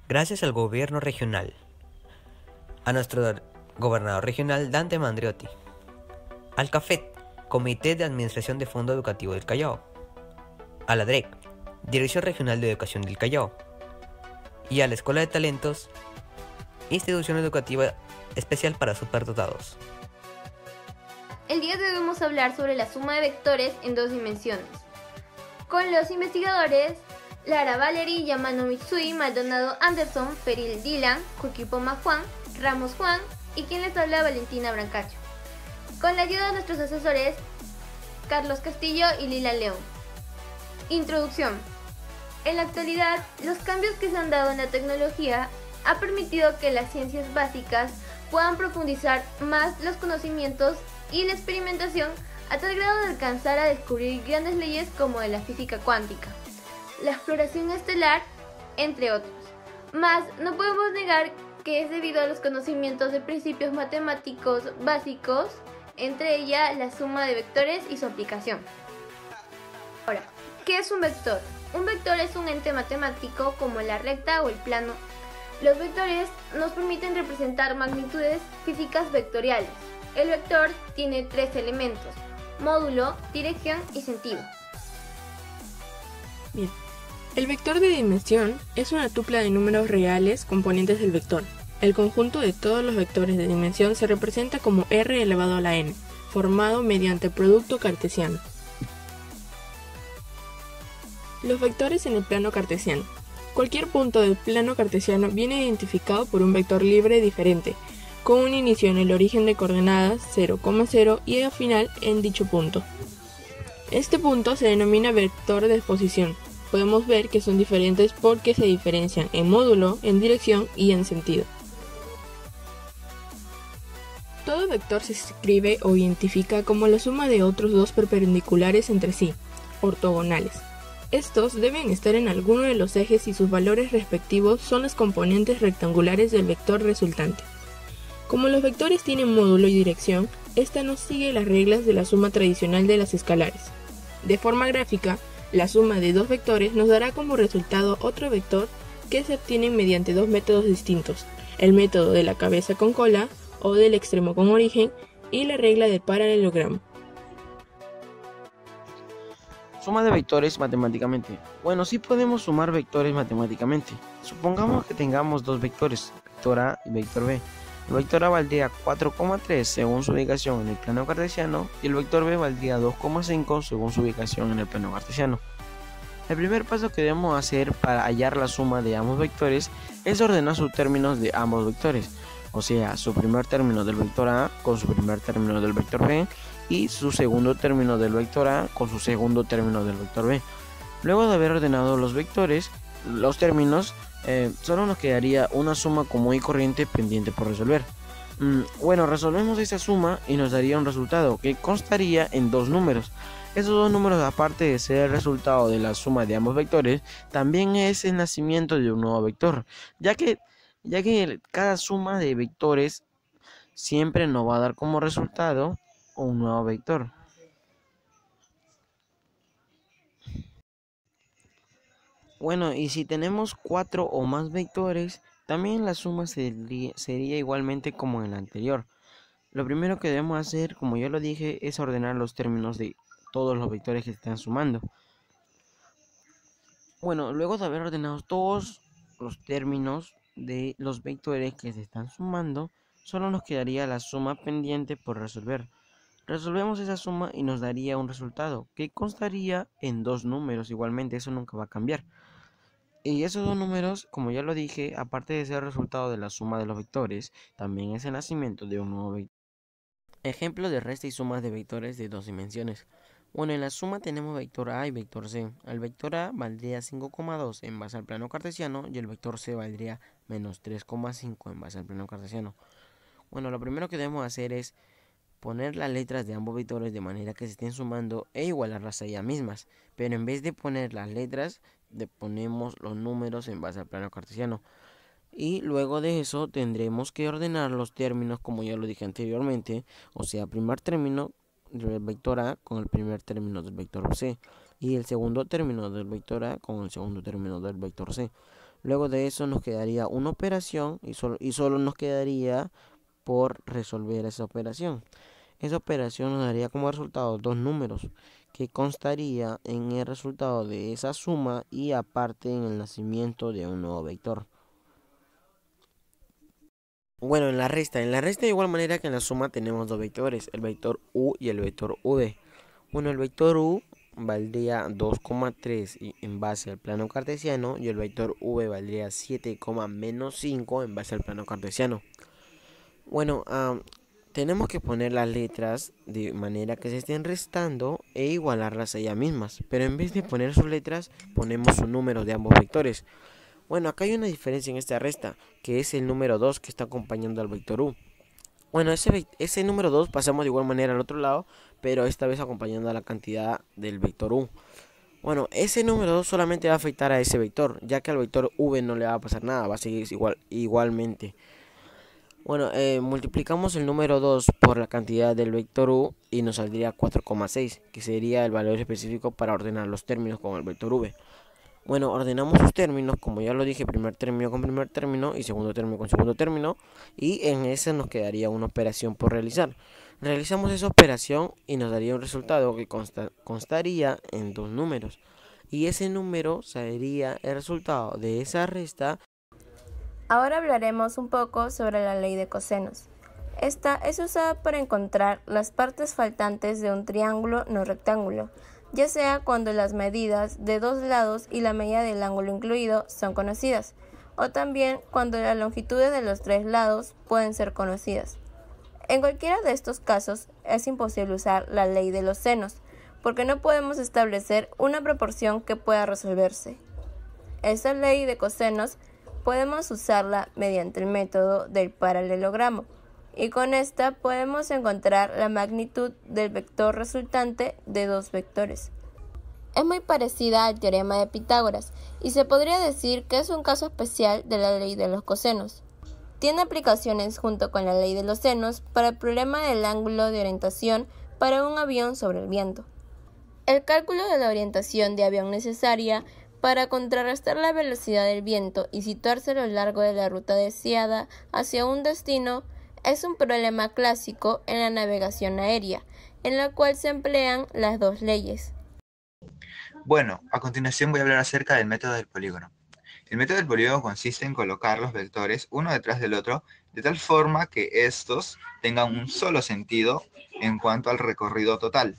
Gracias al gobierno regional, a nuestro gobernador regional Dante Mandriotti, al CAFET, Comité de Administración de Fondo Educativo del Callao, a la DREC, Dirección Regional de Educación del Callao, y a la Escuela de Talentos, institución educativa especial para superdotados. El día de hoy vamos a hablar sobre la suma de vectores en dos dimensiones, con los investigadores Lara Valery, Yamano Mitsui, Maldonado Anderson, Peril Dylan, Kukipoma Juan, Ramos Juan y quien les habla Valentina Brancacho, con la ayuda de nuestros asesores Carlos Castillo y Lila León. Introducción. En la actualidad, los cambios que se han dado en la tecnología ha permitido que las ciencias básicas puedan profundizar más los conocimientos y la experimentación a tal grado de alcanzar a descubrir grandes leyes como de la física cuántica, la exploración estelar, entre otros. Mas no podemos negar que es debido a los conocimientos de principios matemáticos básicos, entre ellas la suma de vectores y su aplicación. Ahora, ¿qué es un vector? Un vector es un ente matemático como la recta o el plano. Los vectores nos permiten representar magnitudes físicas vectoriales. El vector tiene tres elementos: módulo, dirección y sentido. Bien. El vector de dimensión es una tupla de números reales componentes del vector. El conjunto de todos los vectores de dimensión se representa como r elevado a la n, formado mediante producto cartesiano. Los vectores en el plano cartesiano. Cualquier punto del plano cartesiano viene identificado por un vector libre diferente, con un inicio en el origen de coordenadas 0,0 y el final en dicho punto. Este punto se denomina vector de posición. Podemos ver que son diferentes porque se diferencian en módulo, en dirección y en sentido. Todo vector se escribe o identifica como la suma de otros dos perpendiculares entre sí, ortogonales. Estos deben estar en alguno de los ejes y sus valores respectivos son los componentes rectangulares del vector resultante. Como los vectores tienen módulo y dirección, esta no sigue las reglas de la suma tradicional de las escalares. De forma gráfica, la suma de dos vectores nos dará como resultado otro vector que se obtiene mediante dos métodos distintos: el método de la cabeza con cola o del extremo con origen y la regla del paralelogramo. Suma de vectores matemáticamente. Bueno, sí podemos sumar vectores matemáticamente. Supongamos que tengamos dos vectores, vector A y vector B. El vector A valdría 4,3 según su ubicación en el plano cartesiano y el vector B valdría 2,5 según su ubicación en el plano cartesiano. El primer paso que debemos hacer para hallar la suma de ambos vectores es ordenar sus términos de ambos vectores, o sea, su primer término del vector A con su primer término del vector B y su segundo término del vector A con su segundo término del vector B. Luego de haber ordenado los vectores, los términos, solo nos quedaría una suma común y corriente pendiente por resolver. Bueno, resolvemos esta suma y nos daría un resultado que constaría en dos números. Esos dos números, aparte de ser el resultado de la suma de ambos vectores, también es el nacimiento de un nuevo vector, ya que cada suma de vectores siempre nos va a dar como resultado un nuevo vector. Bueno, y si tenemos 4 o más vectores, también la suma sería igualmente como en la anterior. Lo primero que debemos hacer, como ya lo dije, es ordenar los términos de todos los vectores que están sumando. Bueno, luego de haber ordenado todos los términos de los vectores que se están sumando, solo nos quedaría la suma pendiente por resolver. Resolvemos esa suma y nos daría un resultado que constaría en dos números, igualmente eso nunca va a cambiar. Y esos dos números, como ya lo dije, aparte de ser el resultado de la suma de los vectores, también es el nacimiento de un nuevo vector. Ejemplo de resta y sumas de vectores de dos dimensiones. Bueno, en la suma tenemos vector A y vector C. El vector A valdría 5,2 en base al plano cartesiano y el vector C valdría menos 3,5 en base al plano cartesiano. Bueno, lo primero que debemos hacer es poner las letras de ambos vectores de manera que se estén sumando e igualarlas a ellas mismas, pero en vez de poner las letras, le ponemos los números en base al plano cartesiano. Y luego de eso tendremos que ordenar los términos como ya lo dije anteriormente, o sea, primer término del vector A con el primer término del vector C y el segundo término del vector A con el segundo término del vector C. Luego de eso nos quedaría una operación y solo nos quedaría por resolver esa operación. Esa operación nos daría como resultado dos números que constaría en el resultado de esa suma y aparte en el nacimiento de un nuevo vector. Bueno, en la resta de igual manera que en la suma tenemos dos vectores, el vector u y el vector v. Bueno, el vector u valdría 2,3 en base al plano cartesiano y el vector v valdría 7, menos 5 en base al plano cartesiano. Bueno, tenemos que poner las letras de manera que se estén restando e igualarlas a ellas mismas, pero en vez de poner sus letras ponemos su número de ambos vectores. Bueno, acá hay una diferencia en esta resta, que es el número 2 que está acompañando al vector u. Bueno, ese número 2 pasamos de igual manera al otro lado, pero esta vez acompañando a la cantidad del vector u. Bueno, ese número 2 solamente va a afectar a ese vector, ya que al vector v no le va a pasar nada, va a seguir igualmente. Bueno, multiplicamos el número 2 por la cantidad del vector u y nos saldría 4,6, que sería el valor específico para ordenar los términos con el vector v. Bueno, ordenamos sus términos, como ya lo dije, primer término con primer término y segundo término con segundo término, y en ese nos quedaría una operación por realizar. Realizamos esa operación y nos daría un resultado que constaría en dos números, y ese número sería el resultado de esa resta. Ahora hablaremos un poco sobre la ley de cosenos. Esta es usada para encontrar las partes faltantes de un triángulo no rectángulo, ya sea cuando las medidas de dos lados y la medida del ángulo incluido son conocidas, o también cuando las longitudes de los tres lados pueden ser conocidas. En cualquiera de estos casos es imposible usar la ley de los senos, porque no podemos establecer una proporción que pueda resolverse. Esa ley de cosenos podemos usarla mediante el método del paralelogramo, y con esta podemos encontrar la magnitud del vector resultante de dos vectores. Es muy parecida al teorema de Pitágoras, y se podría decir que es un caso especial de la ley de los cosenos. Tiene aplicaciones junto con la ley de los senos para el problema del ángulo de orientación para un avión sobre el viento. El cálculo de la orientación de avión necesaria para contrarrestar la velocidad del viento y situarse a lo largo de la ruta deseada hacia un destino es un problema clásico en la navegación aérea, en la cual se emplean las dos leyes. Bueno, a continuación voy a hablar acerca del método del polígono. El método del polígono consiste en colocar los vectores uno detrás del otro de tal forma que estos tengan un solo sentido en cuanto al recorrido total.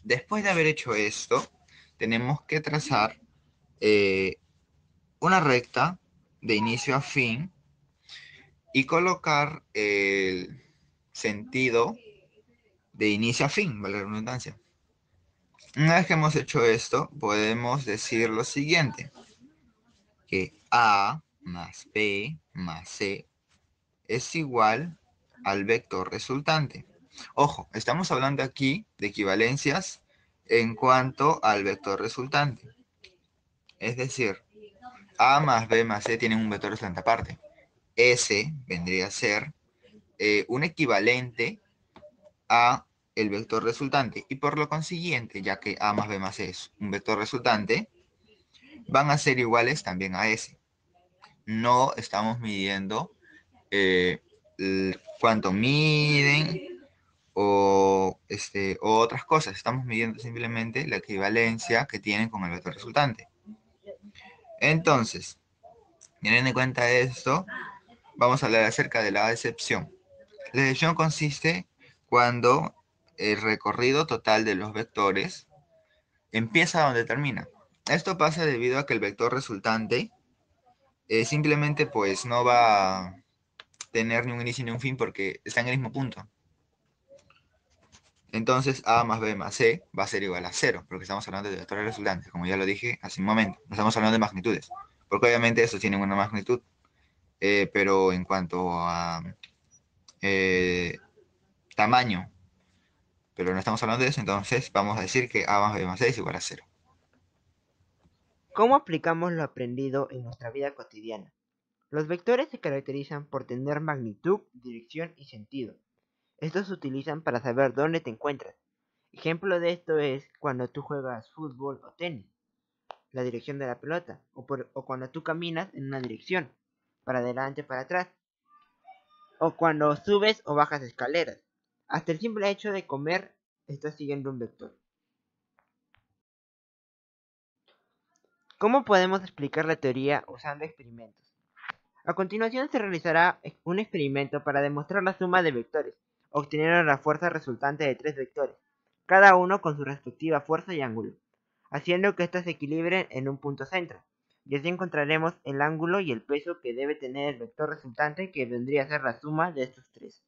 Después de haber hecho esto, tenemos que trazar una recta de inicio a fin y colocar el sentido de inicio a fin, vale la redundancia. Una vez que hemos hecho esto, podemos decir lo siguiente, que A más B más C es igual al vector resultante. Ojo, estamos hablando aquí de equivalencias en cuanto al vector resultante. Es decir, A más B más C tienen un vector resultante aparte. S vendría a ser un equivalente a el vector resultante. Y por lo consiguiente, ya que A más B más C es un vector resultante, van a ser iguales también a S. No estamos midiendo cuánto miden o otras cosas. Estamos midiendo simplemente la equivalencia que tienen con el vector resultante. Entonces, teniendo en cuenta esto, vamos a hablar acerca de la excepción. La excepción consiste cuando el recorrido total de los vectores empieza donde termina. Esto pasa debido a que el vector resultante simplemente pues no va a tener ni un inicio ni un fin porque está en el mismo punto. Entonces A más B más C va a ser igual a 0, porque estamos hablando de vectores resultantes, como ya lo dije hace un momento. No estamos hablando de magnitudes, porque obviamente estos tienen una magnitud, pero en cuanto a tamaño, pero no estamos hablando de eso, entonces vamos a decir que A más B más C es igual a 0. ¿Cómo aplicamos lo aprendido en nuestra vida cotidiana? Los vectores se caracterizan por tener magnitud, dirección y sentido. Estos se utilizan para saber dónde te encuentras. Ejemplo de esto es cuando tú juegas fútbol o tenis. la dirección de la pelota, o cuando tú caminas en una dirección, para adelante o para atrás, o cuando subes o bajas escaleras. Hasta el simple hecho de comer estás siguiendo un vector. ¿Cómo podemos explicar la teoría usando experimentos? A continuación se realizará un experimento para demostrar la suma de vectores, obteniendo la fuerza resultante de 3 vectores, cada uno con su respectiva fuerza y ángulo, haciendo que estos se equilibren en un punto centro, y así encontraremos el ángulo y el peso que debe tener el vector resultante, que vendría a ser la suma de estos tres.